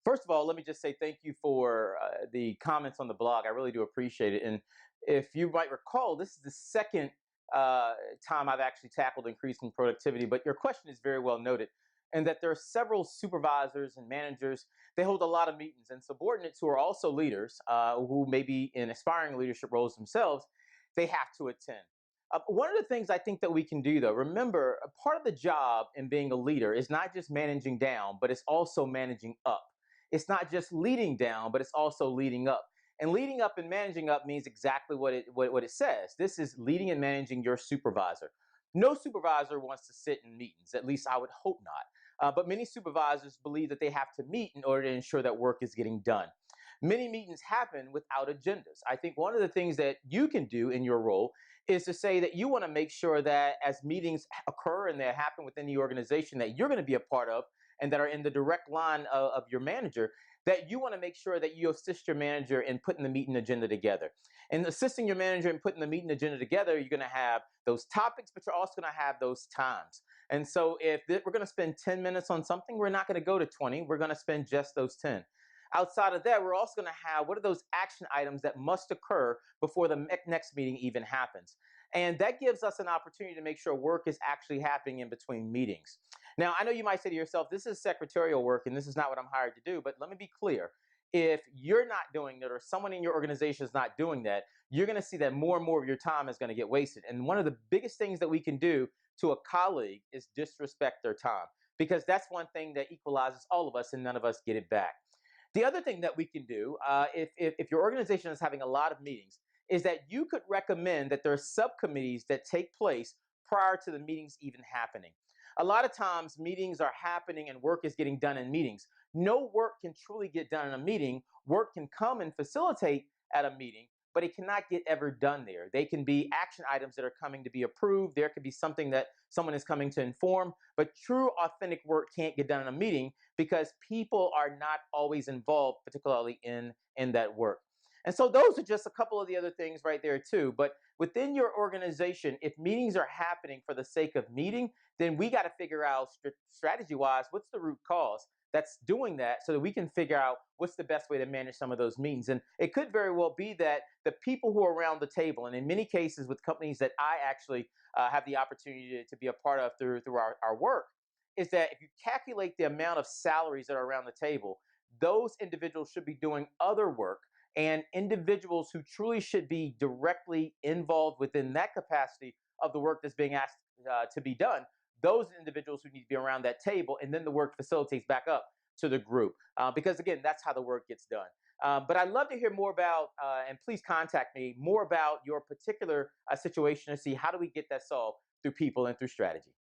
First of all, let me just say thank you for the comments on the blog. I really do appreciate it. And if you might recall, this is the second uh, time I've actually tackled increasing productivity. But your question is very well noted, and that there are several supervisors and managers. They hold a lot of meetings, and subordinates who are also leaders, who may be in aspiring leadership roles themselves, they have to attend. One of the things I think that we can do, though, remember, a part of the job in being a leader is not just managing down, but it's also managing up. It's not just leading down, but it's also leading up. And leading up and managing up means exactly what it says. This is leading and managing your supervisor. No supervisor wants to sit in meetings, at least I would hope not. But many supervisors believe that they have to meet in order to ensure that work is getting done. Many meetings happen without agendas. I think one of the things that you can do in your role is to say that you want to make sure that as meetings occur and they happen within the organization that you're going to be a part of, and that are in the direct line of your manager, that you want to make sure that you assist your manager in putting the meeting agenda together. And assisting your manager in putting the meeting agenda together, you're going to have those topics, but you're also going to have those times. And so if we're going to spend 10 minutes on something, we're not going to go to 20. We're going to spend just those 10. Outside of that, we're also going to have what are those action items that must occur before the next meeting even happens. And that gives us an opportunity to make sure work is actually happening in between meetings. Now, I know you might say to yourself, this is secretarial work and this is not what I'm hired to do, but let me be clear. If you're not doing it or someone in your organization is not doing that, you're going to see that more and more of your time is going to get wasted. And one of the biggest things that we can do to a colleague is disrespect their time, because that's one thing that equalizes all of us and none of us get it back. The other thing that we can do, if your organization is having a lot of meetings, is that you could recommend that there are subcommittees that take place prior to the meetings even happening. A lot of times meetings are happening and work is getting done in meetings. No work can truly get done in a meeting. Work can come and facilitate at a meeting, but it cannot get ever done there. They can be action items that are coming to be approved. There could be something that someone is coming to inform, but true authentic work can't get done in a meeting because people are not always involved, particularly in that work. And so those are just a couple of the other things right there too. But within your organization, if meetings are happening for the sake of meeting, then we got to figure out strategy wise what's the root cause that's doing that, so that we can figure out what's the best way to manage some of those meetings. And it could very well be that the people who are around the table, and in many cases with companies that I actually have the opportunity to be a part of through our work, is that if you calculate the amount of salaries that are around the table, those individuals should be doing other work, and individuals who truly should be directly involved within that capacity of the work that's being asked to be done, those individuals who need to be around that table, and then the work facilitates back up to the group. Because again, that's how the work gets done. But I'd love to hear more about, and please contact me more about your particular situation to see how do we get that solved through people and through strategy.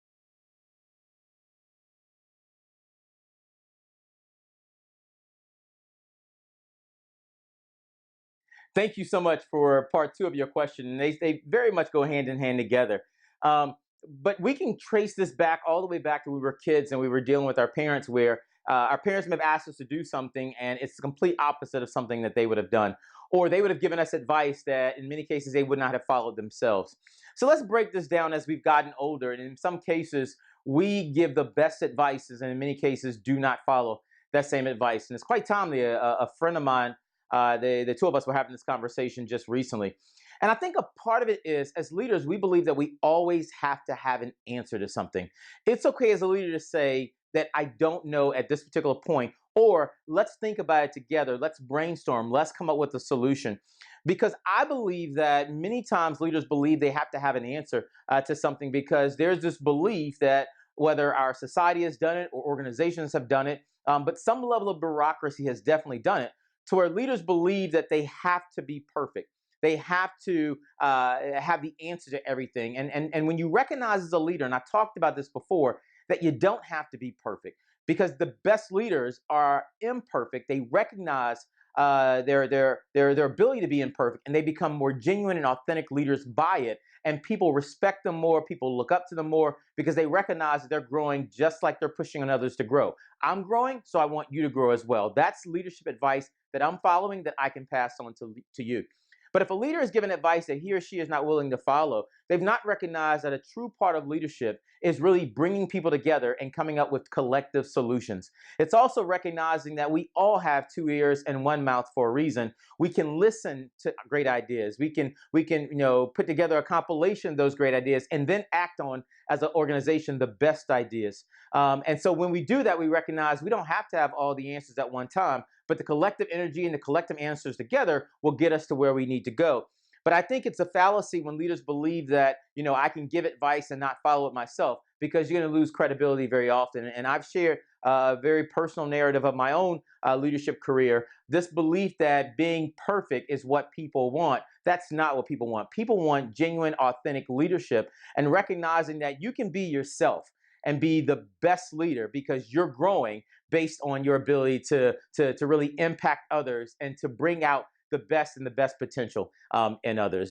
Thank you so much for part two of your question. And they very much go hand in hand together. Um, but we can trace this back all the way back to when we were kids and we were dealing with our parents, where our parents may have asked us to do something and it's the complete opposite of something that they would have done. Or they would have given us advice that in many cases they would not have followed themselves. So let's break this down as we've gotten older. And in some cases, we give the best advices and in many cases do not follow that same advice. And it's quite timely. A friend of mine, the two of us were having this conversation just recently. And I think a part of it is, as leaders, we believe that we always have to have an answer to something. It's okay as a leader to say that I don't know at this particular point, or let's think about it together. Let's brainstorm. Let's come up with a solution. Because I believe that many times leaders believe they have to have an answer to something, because there's this belief that whether our society has done it or organizations have done it, but some level of bureaucracy has definitely done it, to where leaders believe that they have to be perfect. They have to have the answer to everything. And when you recognize as a leader, and I talked about this before, that you don't have to be perfect, because the best leaders are imperfect. They recognize their ability to be imperfect, and they become more genuine and authentic leaders by it. And people respect them more. People look up to them more because they recognize that they're growing just like they're pushing on others to grow. I'm growing, so I want you to grow as well. That's leadership advice that I'm following that I can pass on to you. But if a leader is given advice that he or she is not willing to follow, they've not recognized that a true part of leadership is really bringing people together and coming up with collective solutions. It's also recognizing that we all have two ears and one mouth for a reason. We can listen to great ideas. We can put together a compilation of those great ideas and then act on, as an organization, the best ideas. And so when we do that, we recognize we don't have to have all the answers at one time, but the collective energy and the collective answers together will get us to where we need to go. But I think it's a fallacy when leaders believe that, I can give advice and not follow it myself, because you're going to lose credibility very often. And I've shared a very personal narrative of my own leadership career. This belief that being perfect is what people want. That's not what people want. People want genuine, authentic leadership, and recognizing that you can be yourself and be the best leader because you're growing based on your ability to really impact others and to bring out the best and the best potential in others.